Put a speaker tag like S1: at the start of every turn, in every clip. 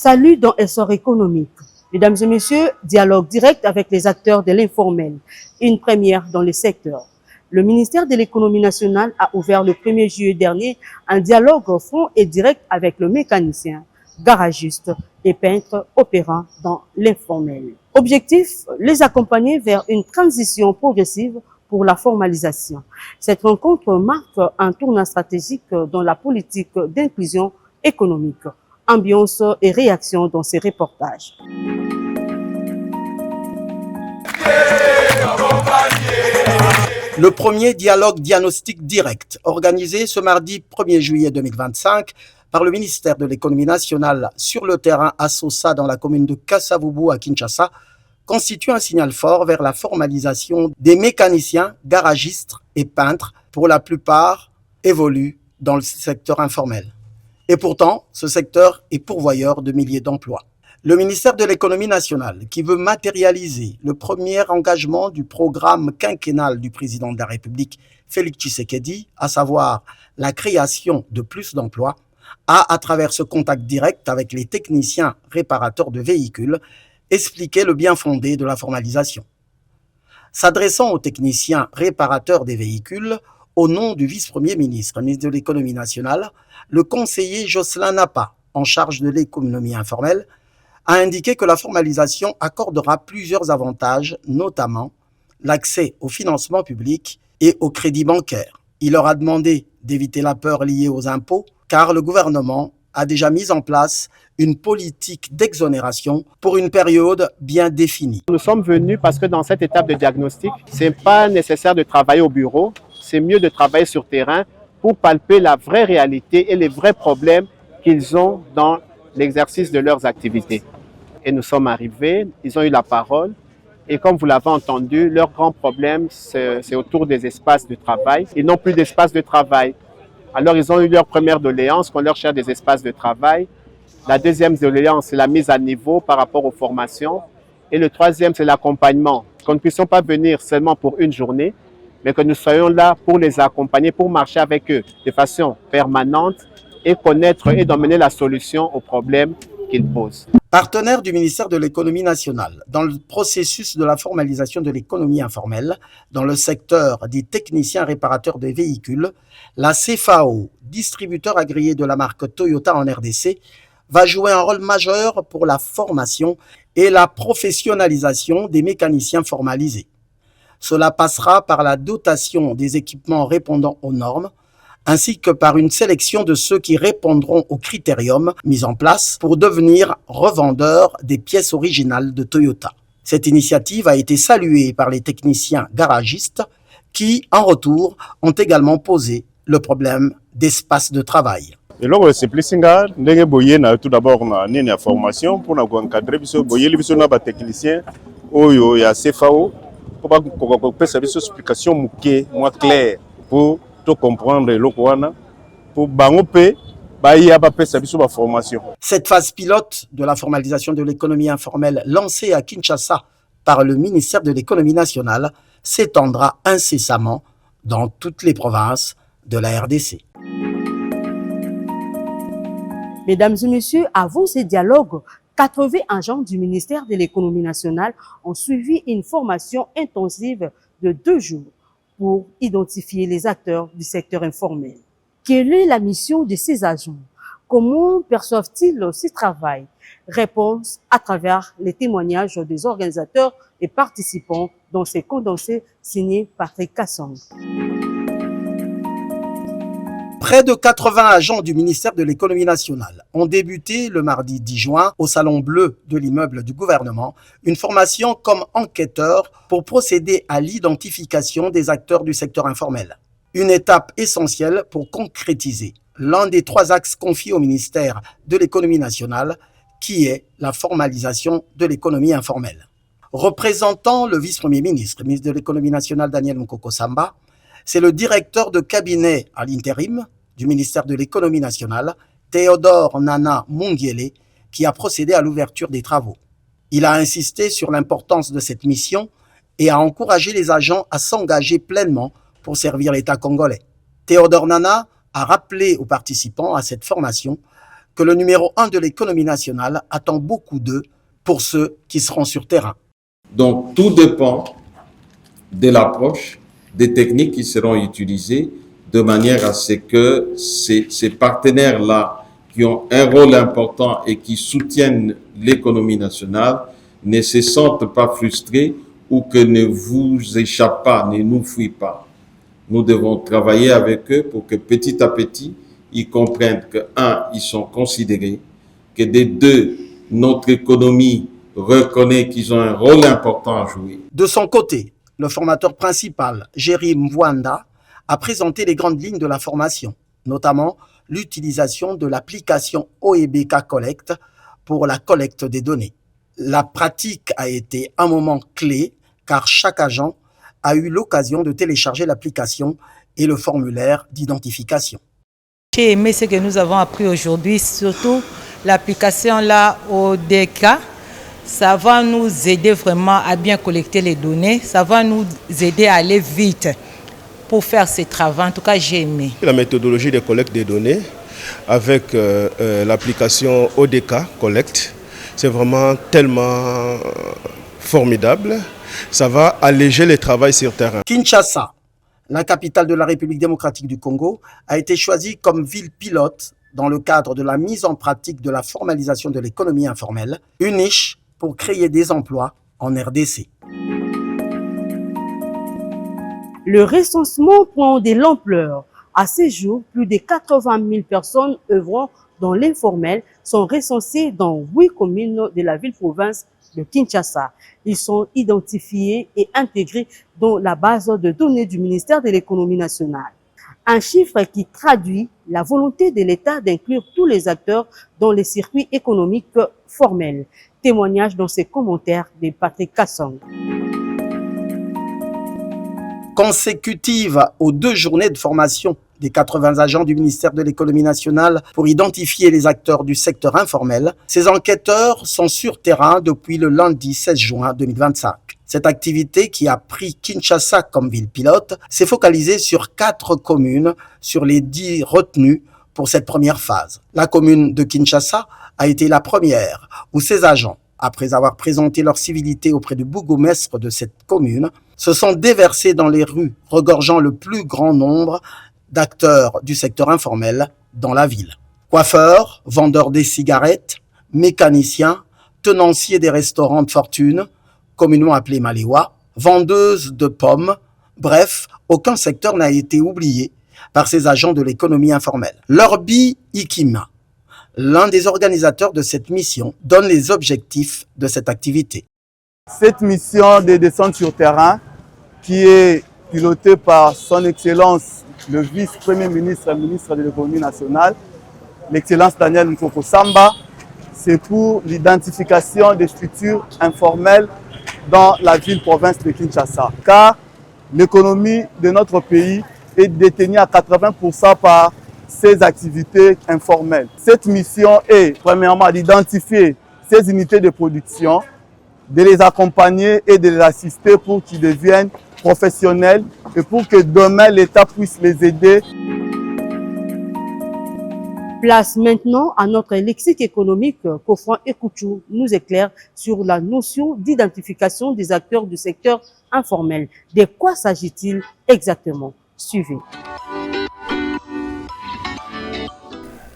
S1: Salut dans Essor économique. Mesdames et messieurs, dialogue direct avec les acteurs de l'informel. Une première dans le secteur. Le ministère de l'économie nationale a ouvert le 1er juillet dernier un dialogue franc et direct avec le mécanicien, garagiste et peintre opérant dans l'informel. Objectif, les accompagner vers une transition progressive pour la formalisation. Cette rencontre marque un tournant stratégique dans la politique d'inclusion économique. Ambiance et réaction dans ces reportages.
S2: Le premier dialogue diagnostic direct, organisé ce mardi 1er juillet 2025 par le ministère de l'économie nationale sur le terrain à Sosa dans la commune de Kasavubu à Kinshasa, constitue un signal fort vers la formalisation des mécaniciens, garagistes et peintres, pour la plupart évoluent dans le secteur informel. Et pourtant, ce secteur est pourvoyeur de milliers d'emplois. Le ministère de l'économie nationale, qui veut matérialiser le premier engagement du programme quinquennal du président de la République, Félix Tshisekedi, à savoir la création de plus d'emplois, a, à travers ce contact direct avec les techniciens réparateurs de véhicules, expliqué le bien fondé de la formalisation. S'adressant aux techniciens réparateurs des véhicules, au nom du vice-premier ministre de l'économie nationale, le conseiller Jocelyn Napa, en charge de l'économie informelle, a indiqué que la formalisation accordera plusieurs avantages, notamment l'accès au financement public et au crédit bancaire. Il leur a demandé d'éviter la peur liée aux impôts, car le gouvernement a déjà mis en place une politique d'exonération pour une période bien définie.
S3: Nous sommes venus parce que dans cette étape de diagnostic, ce n'est pas nécessaire de travailler au bureau, c'est mieux de travailler sur terrain pour palper la vraie réalité et les vrais problèmes qu'ils ont dans l'exercice de leurs activités. Et nous sommes arrivés, ils ont eu la parole et comme vous l'avez entendu, leur grand problème c'est autour des espaces de travail. Ils n'ont plus d'espace de travail. Alors ils ont eu leur première doléance qu'on leur cherche des espaces de travail. La deuxième doléance, c'est la mise à niveau par rapport aux formations. Et le troisième, c'est l'accompagnement. Qu'on ne puisse pas venir seulement pour une journée, mais que nous soyons là pour les accompagner, pour marcher avec eux de façon permanente et connaître et d'emmener la solution aux problèmes qu'ils posent.
S2: Partenaire du ministère de l'économie nationale dans le processus de la formalisation de l'économie informelle dans le secteur des techniciens réparateurs de véhicules, la CFAO, distributeur agréé de la marque Toyota en RDC, va jouer un rôle majeur pour la formation et la professionnalisation des mécaniciens formalisés. Cela passera par la dotation des équipements répondant aux normes, ainsi que par une sélection de ceux qui répondront aux critériums mis en place pour devenir revendeurs des pièces originales de Toyota. Cette initiative a été saluée par les techniciens garagistes qui, en retour, ont également posé le problème d'espace de travail.
S4: eloko esimplisinga ndenge boye na tout d'abord na nini ya formation pour na encadrer biso boyeli biso na ba technicien oyo ya CFAO pour ba kopesa biso explication muke moi clair pour tout comprendre eloko wana pour bango pe ba ya ba pesa biso ba formation.
S2: Cette phase pilote de la formalisation de l'économie informelle lancée à Kinshasa par le ministère de l'économie nationale s'étendra incessamment dans toutes les provinces de la RDC.
S1: Mesdames et messieurs, avant ces dialogues, 80 agents du ministère de l'économie nationale ont suivi une formation intensive de 2 jours pour identifier les acteurs du secteur informel. Quelle est la mission de ces agents? Comment perçoivent-ils ce travail? Réponse à travers les témoignages des organisateurs et participants dans ces condensés signés Patrick Kassong.
S2: Près de 80 agents du ministère de l'économie nationale ont débuté le mardi 10 juin au Salon Bleu de l'immeuble du gouvernement une formation comme enquêteurs pour procéder à l'identification des acteurs du secteur informel. Une étape essentielle pour concrétiser l'un des 3 axes confiés au ministère de l'économie nationale qui est la formalisation de l'économie informelle. Représentant le vice-premier ministre de l'économie nationale Daniel Mukoko Samba, c'est le directeur de cabinet à l'intérim du ministère de l'économie nationale, Théodore Nana Mungiele, qui a procédé à l'ouverture des travaux. Il a insisté sur l'importance de cette mission et a encouragé les agents à s'engager pleinement pour servir l'État congolais. Théodore Nana a rappelé aux participants à cette formation que le numéro 1 de l'économie nationale attend beaucoup d'eux pour ceux qui seront sur terrain.
S5: Donc tout dépend de l'approche, des techniques qui seront utilisées de manière à ce que ces partenaires-là qui ont un rôle important et qui soutiennent l'économie nationale ne se sentent pas frustrés ou que ne vous échappent pas, ne nous fuient pas. Nous devons travailler avec eux pour que petit à petit, ils comprennent que, un, ils sont considérés, que de deux, notre économie reconnaît qu'ils ont un rôle important à jouer.
S2: De son côté, le formateur principal, Jerry Mwanda, a présenté les grandes lignes de la formation, notamment l'utilisation de l'application OEBK Collect pour la collecte des données. La pratique a été un moment clé car chaque agent a eu l'occasion de télécharger l'application et le formulaire d'identification.
S6: J'ai aimé ce que nous avons appris aujourd'hui, surtout l'application là ODK. Ça va nous aider vraiment à bien collecter les données, ça va nous aider à aller vite pour faire ce travail. En tout cas, j'ai aimé.
S7: La méthodologie de collecte des données avec l'application ODK Collect, c'est vraiment tellement formidable. Ça va alléger le travail sur terrain.
S2: Kinshasa, la capitale de la République démocratique du Congo, a été choisie comme ville pilote dans le cadre de la mise en pratique de la formalisation de l'économie informelle, une niche pour créer des emplois en RDC.
S1: Le recensement prend de l'ampleur. À ce jour, plus de 80 000 personnes œuvrant dans l'informel sont recensées dans 8 communes de la ville-province de Kinshasa. Ils sont identifiés et intégrés dans la base de données du ministère de l'économie nationale. Un chiffre qui traduit la volonté de l'État d'inclure tous les acteurs dans les circuits économiques formels. Témoignage dans ses commentaires de Patrick Kassong.
S2: Consécutive aux 2 journées de formation des 80 agents du ministère de l'économie nationale pour identifier les acteurs du secteur informel, ces enquêteurs sont sur terrain depuis le lundi 16 juin 2025. Cette activité, qui a pris Kinshasa comme ville pilote, s'est focalisée sur 4 communes sur les 10 retenues pour cette première phase. La commune de Kinshasa a été la première où ces agents, après avoir présenté leur civilité auprès du bourgmestre de cette commune, se sont déversés dans les rues, regorgeant le plus grand nombre d'acteurs du secteur informel dans la ville. Coiffeurs, vendeurs des cigarettes, mécaniciens, tenanciers des restaurants de fortune, communément appelés Malewa, vendeuses de pommes, bref, aucun secteur n'a été oublié par ces agents de l'économie informelle. Lorbi Ikima, l'un des organisateurs de cette mission, donne les objectifs de cette activité.
S8: Cette mission de descente sur terrain, qui est pilotée par son Excellence, le vice-premier ministre et ministre de l'économie nationale, l'Excellence Daniel Nkoko Samba, c'est pour l'identification des structures informelles dans la ville-province de Kinshasa. Car l'économie de notre pays est détenue à 80% par ces activités informelles. Cette mission est, premièrement, d'identifier ces unités de production, de les accompagner et de les assister pour qu'ils deviennent professionnels et pour que demain l'État puisse les aider.
S1: Place maintenant à notre lexique économique qu'Ofran Ekouchou nous éclaire sur la notion d'identification des acteurs du secteur informel. De quoi s'agit-il exactement? Suivez.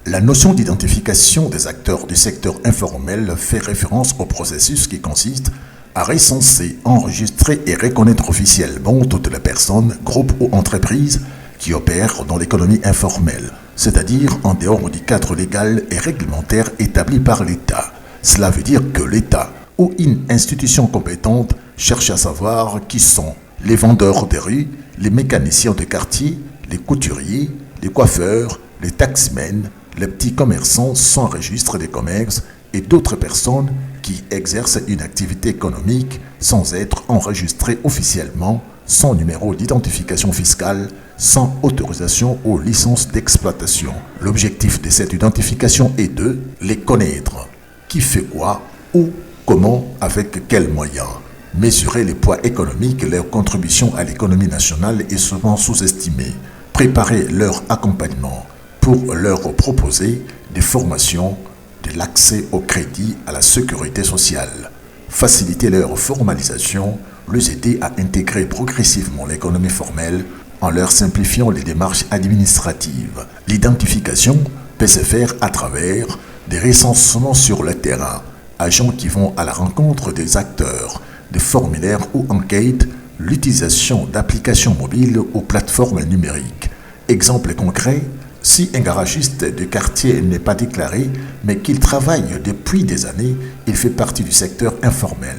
S9: La notion d'identification des acteurs du secteur informel fait référence au processus qui consiste à recenser, enregistrer et reconnaître officiellement toutes les personnes, groupes ou entreprises qui opèrent dans l'économie informelle, c'est-à-dire en dehors du cadre légal et réglementaire établi par l'État. Cela veut dire que l'État ou une institution compétente cherche à savoir qui sont les vendeurs de rue, les mécaniciens de quartier, les couturiers, les coiffeurs, les taximens, les petits commerçants sans registre des commerces et d'autres personnes qui exercent une activité économique sans être enregistrées officiellement, sans numéro d'identification fiscale, sans autorisation ou licence d'exploitation. L'objectif de cette identification est de les connaître. Qui fait quoi, où, comment, avec quels moyens. Mesurer les poids économiques, leur contribution à l'économie nationale est souvent sous-estimée. Préparer leur accompagnement pour leur proposer des formations, de l'accès au crédit, à la sécurité sociale, faciliter leur formalisation, les aider à intégrer progressivement l'économie formelle en leur simplifiant les démarches administratives. L'identification peut se faire à travers des recensements sur le terrain, agents qui vont à la rencontre des acteurs, des formulaires ou enquêtes, l'utilisation d'applications mobiles ou plateformes numériques. Exemple concret, si un garagiste de quartier n'est pas déclaré, mais qu'il travaille depuis des années, il fait partie du secteur informel.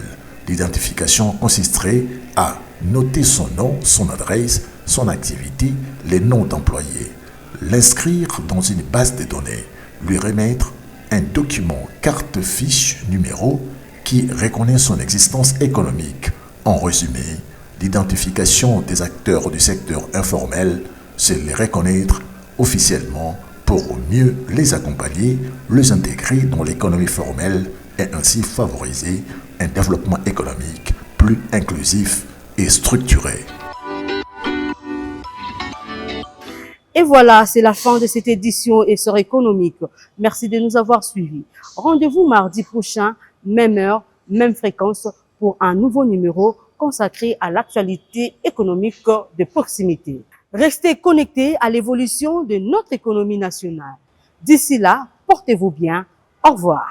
S9: L'identification consisterait à noter son nom, son adresse, son activité, les noms d'employés, l'inscrire dans une base de données, lui remettre un document carte fiche numéro qui reconnaît son existence économique. En résumé, l'identification des acteurs du secteur informel, c'est les reconnaître officiellement pour mieux les accompagner, les intégrer dans l'économie formelle et ainsi favoriser un développement économique plus inclusif et structuré.
S1: Et voilà, c'est la fin de cette édition Essor économique. Merci de nous avoir suivis. Rendez-vous mardi prochain, même heure, même fréquence, pour un nouveau numéro consacré à l'actualité économique de proximité. Restez connectés à l'évolution de notre économie nationale. D'ici là, portez-vous bien. Au revoir.